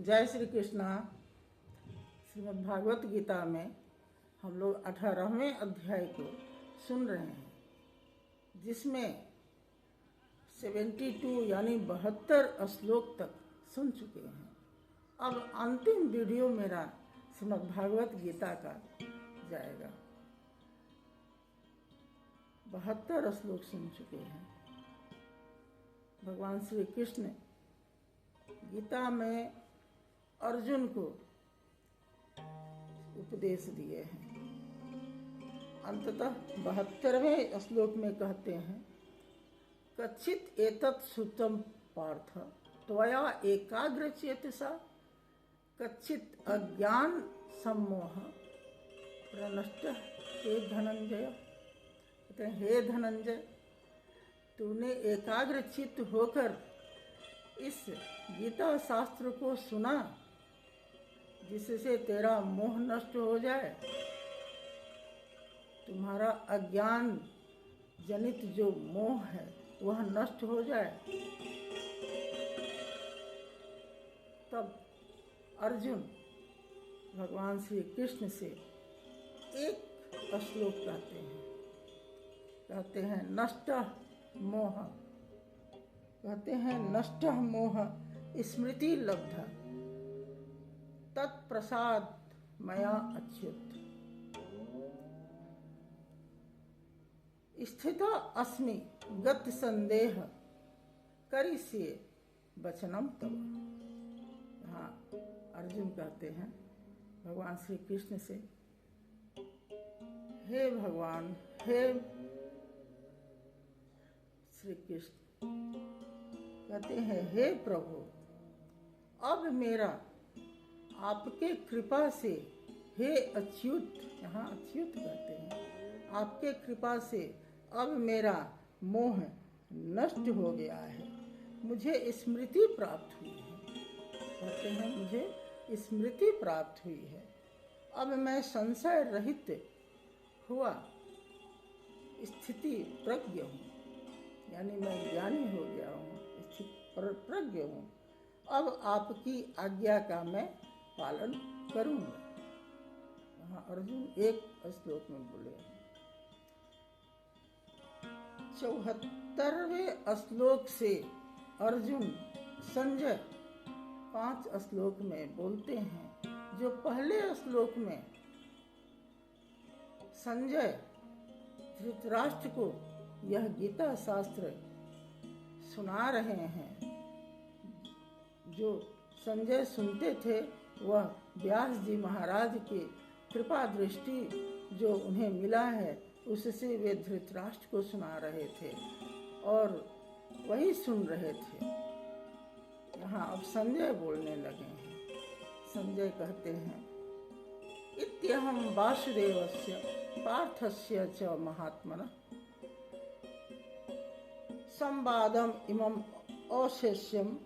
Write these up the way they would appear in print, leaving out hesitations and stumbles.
जय श्री कृष्णा। श्रीमद् भागवत गीता में हम लोग 18वें अध्याय को सुन रहे हैं, जिसमें 72 यानी 72 श्लोक तक सुन चुके हैं। अब अंतिम वीडियो मेरा श्रीमद् भागवत गीता का जाएगा। 72 श्लोक सुन चुके हैं। भगवान श्री कृष्ण गीता में अर्जुन को उपदेश दिए हैं। अंततः 72वें श्लोक में कहते हैं, कच्चित एतत् श्रुतं पार्थ त्वया एकाग्र चेतसा कच्चित अज्ञान सम्मोह प्रनष्ट हे धनंजय। कहते हैं, हे धनंजय, तूने एकाग्र चित्त होकर इस गीता शास्त्र को सुना, जिससे तेरा मोह नष्ट हो जाए, तुम्हारा अज्ञान जनित जो मोह है वह नष्ट हो जाए। तब अर्जुन भगवान श्री कृष्ण से एक श्लोक कहते हैं नष्टः मोह। कहते हैं नष्टः मोह स्मृति लब्धा तत्प्रसाद मया अच्युत। स्थिता अस्मि गत संदेह करिष्ये वचनम तव। हाँ, अर्जुन कहते हैं भगवान श्री कृष्ण से, हे भगवान, हे श्री कृष्ण, कहते हैं हे प्रभु, अब मेरा आपके कृपा से, हे अच्युत, यहाँ अच्युत कहते हैं, आपके कृपा से अब मेरा मोह नष्ट हो गया है, मुझे स्मृति प्राप्त हुई है। कहते हैं मुझे स्मृति प्राप्त हुई है, अब मैं संशय रहित हुआ स्थिति प्रज्ञ हूँ, यानी मैं ज्ञानी हो गया हूँ, प्रज्ञ हूँ। अब आपकी आज्ञा का मैं पालन करूँगा। वहाँ अर्जुन एक श्लोक में बोले। 74वें श्लोक से अर्जुन संजय 5 श्लोक में बोलते हैं। जो पहले श्लोक में संजय धृतराष्ट्र को यह गीता शास्त्र सुना रहे हैं, जो संजय सुनते थे वह व्यास जी महाराज की कृपा दृष्टि जो उन्हें मिला है उससे वे धृतराष्ट्र को सुना रहे थे और वही सुन रहे थे। यहाँ अब संजय बोलने लगे हैं। संजय कहते हैं, इत्यहं वासुदेवस्य पार्थस्य च महात्मनः संवादम इमं अशेष्यम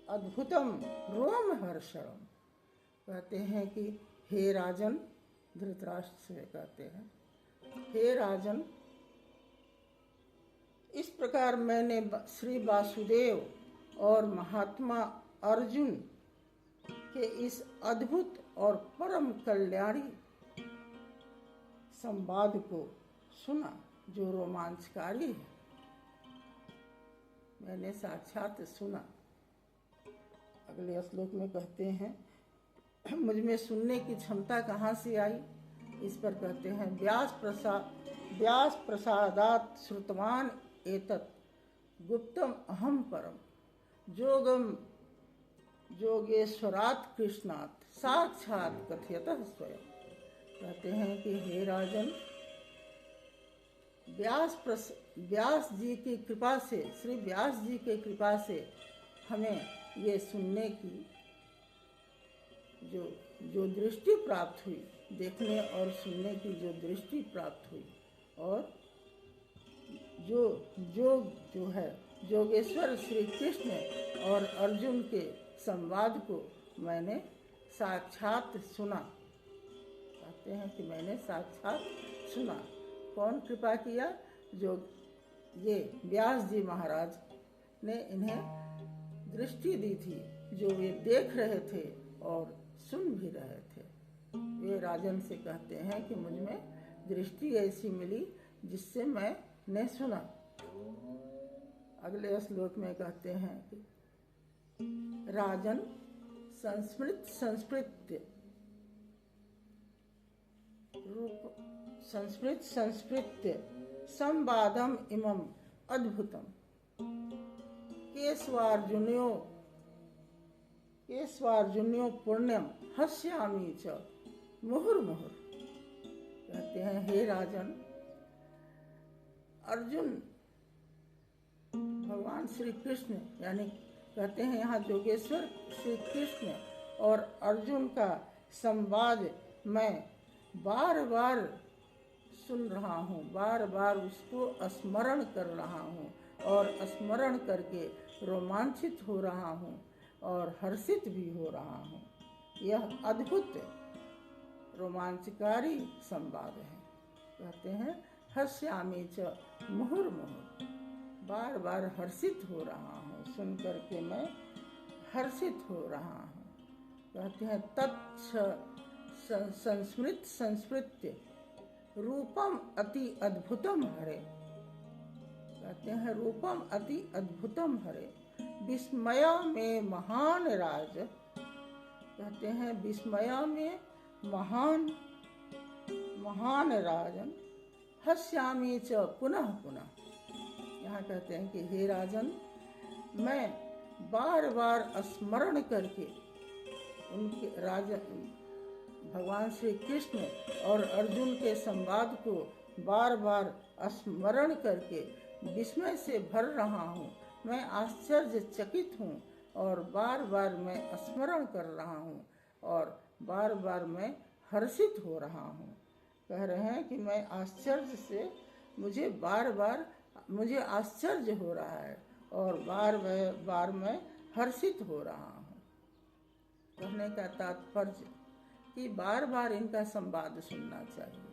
अद्भुतम रोमहर्षणम। कहते हैं कि हे राजन, धृतराष्ट्र से कहते हैं, हे राजन, इस प्रकार मैंने श्री वासुदेव और महात्मा अर्जुन के इस अद्भुत और परम कल्याणी संवाद को सुना, जो रोमांचकारी है। मैंने साक्षात सुना। अगले श्लोक में कहते हैं, मुझ में सुनने की क्षमता कहाँ से आई? इस पर कहते हैं, व्यास प्रसादात् श्रुतवान एतत् गुप्तम अहम परम जोगम जोगेश्वरात् कृष्णात् साक्षात कथयतः स्वयं। कहते हैं कि हे राजन, व्यास जी की कृपा से, श्री व्यास जी के कृपा से हमें ये सुनने की जो दृष्टि प्राप्त हुई, देखने और सुनने की जो दृष्टि प्राप्त हुई, और जो है जोगेश्वर श्री कृष्ण और अर्जुन के संवाद को मैंने साक्षात सुना। कहते हैं कि मैंने साक्षात सुना। कौन कृपा किया? जो ये व्यास जी महाराज ने इन्हें दृष्टि दी थी, जो वे देख रहे थे और सुन भी रहे थे। वे राजन से कहते हैं कि मुझ में दृष्टि ऐसी मिली जिससे मैंने सुना। अगले श्लोक में कहते हैं कि राजन संस्मृत्य संवादम इमम अद्भुतम केशवार्जुन्यो पुण्यम हस्यामि च मुहुर्मुहुर्। कहते हैं हे राजन, अर्जुन भगवान श्री कृष्ण यानी कहते हैं यहाँ जोगेश्वर श्री कृष्ण और अर्जुन का संवाद मैं बार बार सुन रहा हूँ, बार बार उसको स्मरण कर रहा हूँ और स्मरण करके रोमांचित हो रहा हूँ और हर्षित भी हो रहा हूँ। यह अद्भुत रोमांचकारी संवाद है। कहते हैं हस्यामि च मुहुर्मुहुः, बार बार हर्षित हो रहा हूँ, सुन करके मैं हर्षित हो रहा हूँ। कहते हैं तच्छ संस्मृत्य रूपम अति अद्भुतम हरे। कहते हैं रूपम अति अद्भुतम हरे विस्मय में महान राज। कहते हैं विस्मय में महान राजन हस्यामि च पुनः पुनः। यहाँ कहते हैं कि हे राजन, मैं बार बार स्मरण करके उनके भगवान श्री कृष्ण और अर्जुन के संवाद को बार बार स्मरण करके विस्मय से भर रहा हूँ। मैं आश्चर्यचकित हूँ और बार बार मैं स्मरण कर रहा हूँ और बार बार मैं हर्षित हो रहा हूँ। कह रहे हैं कि मैं आश्चर्य से मुझे आश्चर्य हो रहा है और बार मैं हर्षित हो रहा हूँ। कहने का तात्पर्य कि बार बार इनका संवाद सुनना चाहिए,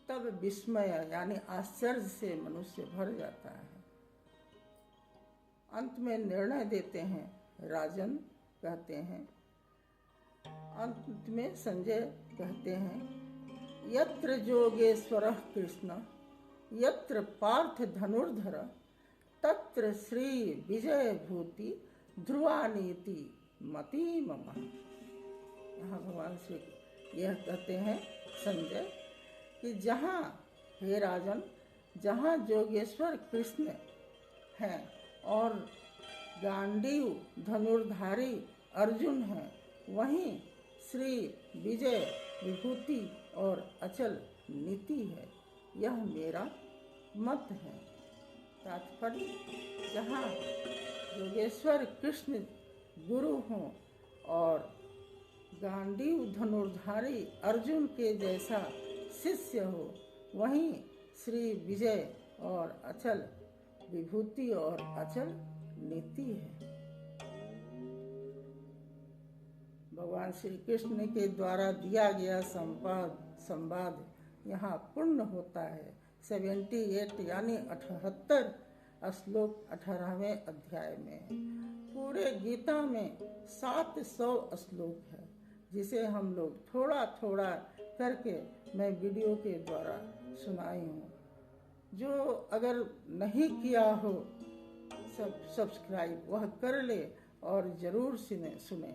तब विस्मय यानी आश्चर्य से मनुष्य भर जाता है। अंत में निर्णय देते हैं राजन, कहते हैं अंत में संजय कहते हैं यत्र जोगेश्वरः कृष्ण यत्र पार्थ धनुर्धर तत्र श्री विजय भूति ध्रुवानीति मति मम। यहाँ भगवान श्री यह कहते हैं संजय कि जहाँ हे राजन, जहाँ जोगेश्वर कृष्ण हैं और गांडीव धनुर्धारी अर्जुन हैं, वहीं श्री विजय विभूति और अचल नीति है। यह मेरा मत है। तात्पर्य, जहाँ योगेश्वर कृष्ण गुरु हों और गांडीव धनुर्धारी अर्जुन के जैसा शिष्य हो, वहीं श्री विजय और अचल विभूति और अचल नीति है। भगवान श्री कृष्ण के द्वारा दिया गया संवाद यहाँ पूर्ण होता है। 78 यानी 78 श्लोक 18वें अध्याय में। पूरे गीता में 700 श्लोक है, जिसे हम लोग थोड़ा थोड़ा करके मैं वीडियो के द्वारा सुनाई हूँ। जो अगर नहीं किया हो सब्सक्राइब वह कर ले और ज़रूर सुने।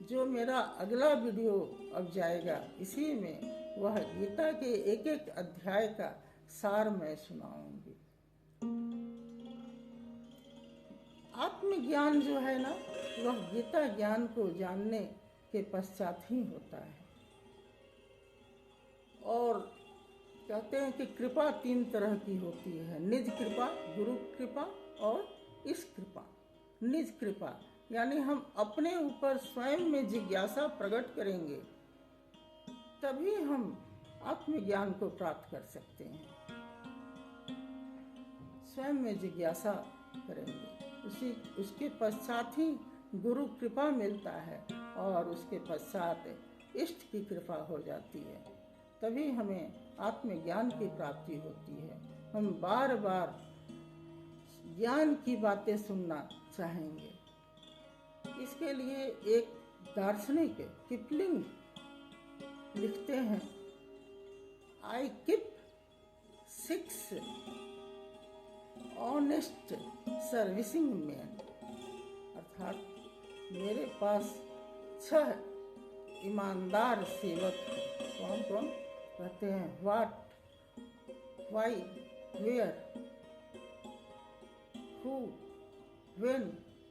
जो मेरा अगला वीडियो अब जाएगा, इसी में वह गीता के एक एक अध्याय का सार मैं सुनाऊंगी। आत्मज्ञान जो है ना, वह गीता ज्ञान को जानने के पश्चात ही होता है। और कहते हैं कि कृपा 3 तरह की होती है, निज कृपा, गुरु कृपा और इस कृपा। निज कृपा यानी हम अपने ऊपर स्वयं में जिज्ञासा प्रकट करेंगे, तभी हम आत्मज्ञान को प्राप्त कर सकते हैं। स्वयं में जिज्ञासा करेंगे, उसके पश्चात ही गुरु कृपा मिलता है और उसके पश्चात इष्ट की कृपा हो जाती है। तभी हमें आत्मज्ञान की प्राप्ति होती है। हम बार बार ज्ञान की बातें सुनना चाहेंगे, इसके लिए एक दार्शनिक किपलिंग लिखते हैं, I keep 6 honest servicing man, अर्थात मेरे पास 6 ईमानदार सेवक हैं। कौन कौन? कहते हैं what, why, where, who, when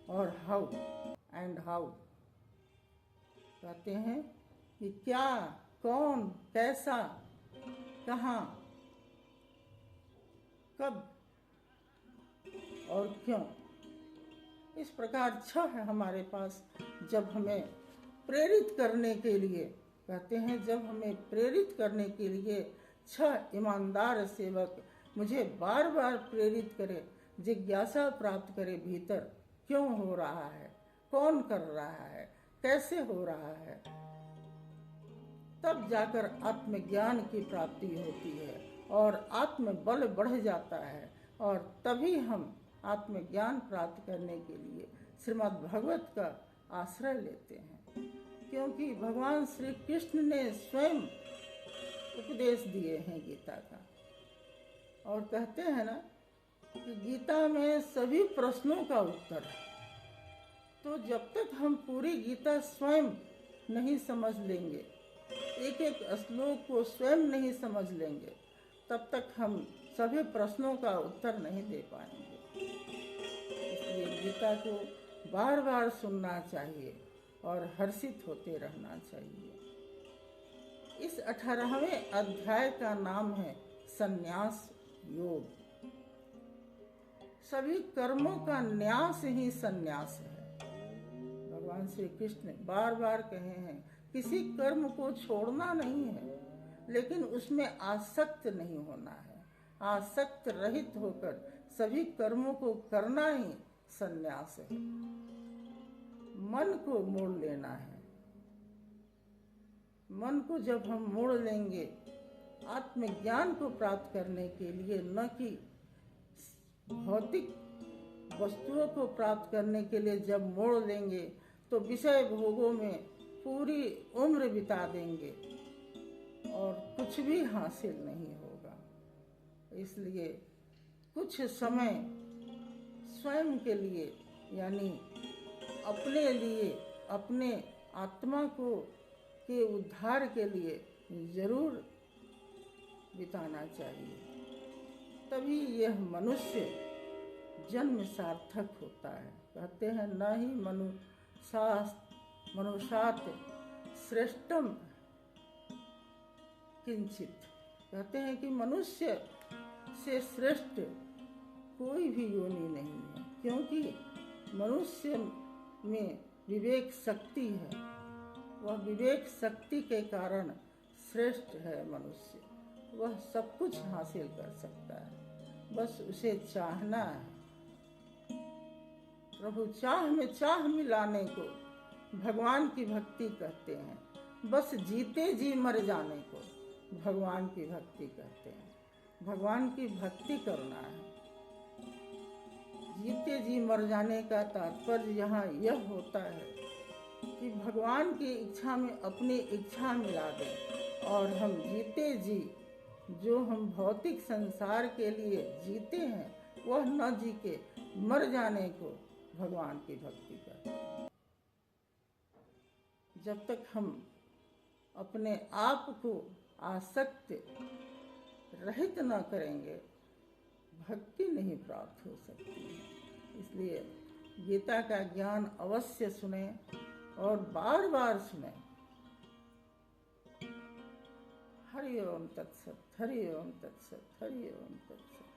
और हाउ एंड हाउ। कहते हैं कि क्या, कौन, कैसा, कहाँ, कब और क्यों। इस प्रकार 6 है हमारे पास। जब हमें प्रेरित करने के लिए, कहते हैं जब हमें प्रेरित करने के लिए 6 ईमानदार सेवक मुझे बार बार प्रेरित करे, जिज्ञासा प्राप्त करे भीतर, क्यों हो रहा है, कौन कर रहा है, कैसे हो रहा है, तब जाकर आत्मज्ञान की प्राप्ति होती है और आत्मबल बढ़ जाता है। और तभी हम आत्मज्ञान प्राप्त करने के लिए श्रीमद् भागवत का आश्रय लेते हैं, क्योंकि भगवान श्री कृष्ण ने स्वयं उपदेश दिए हैं गीता का। और कहते हैं ना कि गीता में सभी प्रश्नों का उत्तर है। तो जब तक हम पूरी गीता स्वयं नहीं समझ लेंगे, एक एक श्लोक को स्वयं नहीं समझ लेंगे, तब तक हम सभी प्रश्नों का उत्तर नहीं दे पाएंगे। इसलिए गीता को बार बार सुनना चाहिए और हर्षित होते रहना चाहिए। इस 18वें अध्याय का नाम है संन्यास योग। सभी कर्मों का न्यास ही संन्यास है। भगवान श्री कृष्ण बार बार कहे हैं, किसी कर्म को छोड़ना नहीं है, लेकिन उसमें आसक्त नहीं होना है। आसक्त रहित होकर सभी कर्मों को करना ही संन्यास है। मन को मोड़ लेना है। मन को जब हम मोड़ लेंगे आत्मज्ञान को प्राप्त करने के लिए, न कि भौतिक वस्तुओं को प्राप्त करने के लिए जब मोड़ लेंगे, तो विषय भोगों में पूरी उम्र बिता देंगे और कुछ भी हासिल नहीं होगा। इसलिए कुछ समय स्वयं के लिए, यानी अपने लिए, अपने आत्मा को के उद्धार के लिए जरूर बिताना चाहिए। तभी यह मनुष्य जन्म सार्थक होता है। कहते हैं न ही मनुष्यात् श्रेष्ठम किंचित। कहते हैं कि मनुष्य से श्रेष्ठ कोई भी योनि नहीं है, क्योंकि मनुष्य में विवेक शक्ति है। वह विवेक शक्ति के कारण श्रेष्ठ है मनुष्य। वह सब कुछ हासिल कर सकता है, बस उसे चाहना है। प्रभु चाह में चाह मिलाने को भगवान की भक्ति कहते हैं। बस जीते जी मर जाने को भगवान की भक्ति कहते हैं। भगवान की भक्ति करना है। जीते जी मर जाने का तात्पर्य यहाँ यह होता है कि भगवान की इच्छा में अपनी इच्छा मिला दें और हम जीते जी जो हम भौतिक संसार के लिए जीते हैं, वह न जी के मर जाने को भगवान की भक्ति करते हैं। जब तक हम अपने आप को आसक्त रहित न करेंगे, भक्ति नहीं प्राप्त हो सकती है। इसलिए गीता का ज्ञान अवश्य सुने और बार बार सुने। हरि ओम तत्सत, हरि ओम तत्सत, हरि ओम तत्सत।